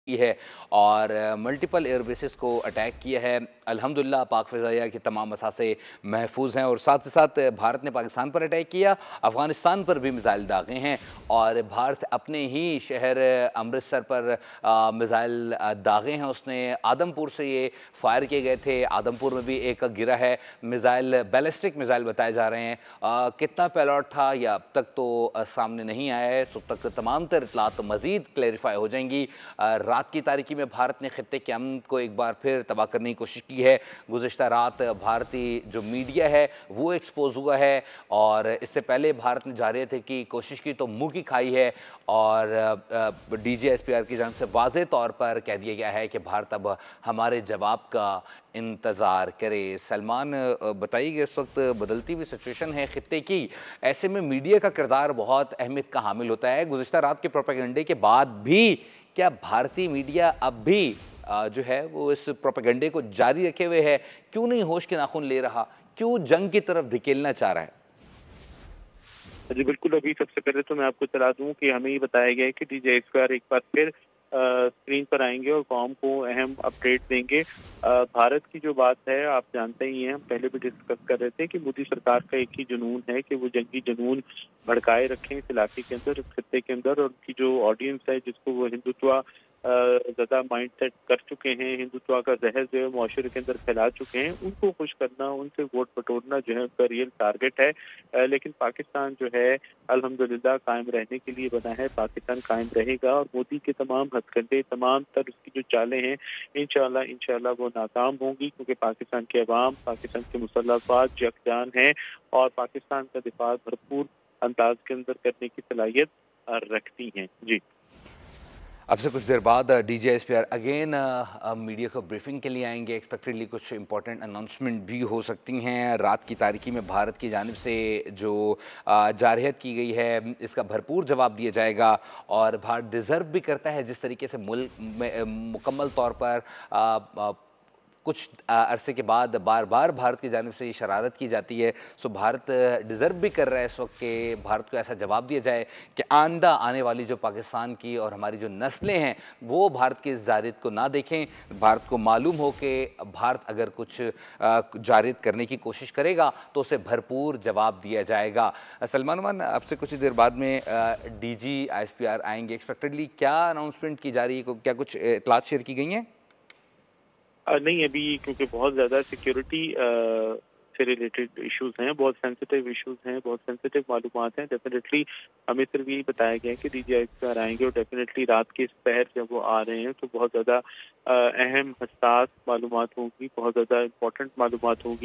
की है और मल्टीपल एयरबेसेस को अटैक किया है। अल्हम्दुलिल्लाह पाक फ़िज़ाइया के तमाम मसासे महफूज हैं और साथ ही साथ भारत ने पाकिस्तान पर अटैक किया, अफ़गानिस्तान पर भी मिसाइल दागे हैं और भारत अपने ही शहर अमृतसर पर मिसाइल दागे हैं। उसने आदमपुर से ये फायर किए गए थे। आदमपुर में भी एक गिरा है मिसाइल, बैलिस्टिक मिसाइल बताए जा रहे हैं। कितना पेलॉट था यह अब तक तो सामने नहीं आया है। तब तक तमाम तर इत्तलात मज़ीद क्लैरिफाई हो जाएंगी। रात की तारीकी में भारत ने खित्ते के अमन को एक बार फिर तबाह करने की कोशिश की है। गुज़िश्ता रात भारतीय जो मीडिया है वो एक्सपोज हुआ है और इससे पहले भारत ने जारयत की कोशिश की तो मुंह की खाई है और DGSPR की जानिब से वाज़ेह तौर पर कह दिया गया है कि भारत अब हमारे जवाब का इंतज़ार करे। सलमान, बताइए, इस वक्त बदलती हुई सिचुएशन है खित्ते की, ऐसे में मीडिया का किरदार बहुत अहमियत का हामिल होता है। गुज़िश्ता रात के प्रोपेगेंडे के बाद भी क्या भारतीय मीडिया अब भी जो है वो इस प्रोपेगेंडे को जारी रखे हुए है? क्यों नहीं होश के नाखून ले रहा? क्यों जंग की तरफ धकेलना चाह रहा है? जी बिल्कुल, अभी सबसे पहले तो मैं आपको सलाह दूँ कि हमें ये बताया गया है कि DGSPR एक बार फिर स्क्रीन पर आएँगे और कौम को अहम अपडेट देंगे। भारत की जो बात है आप जानते ही हैं, हम पहले भी डिस्कस कर रहे थे कि मोदी सरकार का एक ही जुनून है कि वो जंगी जुनून भड़काए रखें इस इलाके के अंदर, इस खित्ते के अंदर, और उनकी जो ऑडियंस है जिसको वो हिंदुत्व ज़्यादा माइंडसेट कर चुके हैं, हिंदुत्व का ज़हर जो है मुआशरे के अंदर फैला चुके हैं, उनको खुश करना, उनसे वोट बटोरना जो है उनका रियल टारगेट है। लेकिन पाकिस्तान जो है अल्हम्दुलिल्लाह कायम रहने के लिए बना है, पाकिस्तान कायम रहेगा और मोदी के तमाम हथकंडे, तमाम तर उसकी जो चालें हैं, इंशाअल्लाह वो नाकाम होंगी, क्योंकि पाकिस्तान की अवाम, पाकिस्तान के मुसल्लह अफ़वाज यकजान हैं और पाकिस्तान का दिफा भरपूर अंदाज के अंदर करने की सलाहियत रखती हैं। जी। अब से कुछ देर बाद DGSPR अगेन मीडिया को ब्रीफिंग के लिए आएंगे। एक्सपेक्टेडली कुछ इंपॉर्टेंट अनाउंसमेंट भी हो सकती हैं। रात की तारीकी में भारत की जानिब से जो जारहत की गई है इसका भरपूर जवाब दिया जाएगा और भारत डिज़र्व भी करता है जिस तरीके से मुल्क में मुकम्मल तौर पर कुछ अरसे के बाद बार बार भारत की जानिब से ये शरारत की जाती है। सो भारत डिज़र्व भी कर रहा है इस वक्त कि भारत को ऐसा जवाब दिया जाए कि आइंदा आने वाली जो पाकिस्तान की और हमारी जो नस्लें हैं वो भारत की इस जारत को ना देखें। भारत को मालूम हो कि भारत अगर कुछ जारत करने की कोशिश करेगा तो उसे भरपूर जवाब दिया जाएगा। सलमान अमान, अब से कुछ देर बाद में DGSPR आएंगे। एक्सपेक्टेडली क्या अनाउंसमेंट की जा रही है? क्या कुछ इतलात शेयर की गई हैं? नहीं, अभी क्योंकि बहुत ज़्यादा सिक्योरिटी से रिलेटेड इश्यूज़ हैं, बहुत सेंसिटिव इश्यूज़ हैं, बहुत सेंसिटिव मालूमात हैं। डेफ़िनेटली हमें सिर्फ यही बताया गया है कि DGSPR आएँगे और डेफ़िनेटली रात के इस पहर जब वो आ रहे हैं तो बहुत ज़्यादा अहम, हसास मालूमात होंगी, बहुत ज़्यादा इम्पोर्टेंट मालूमात होंगी।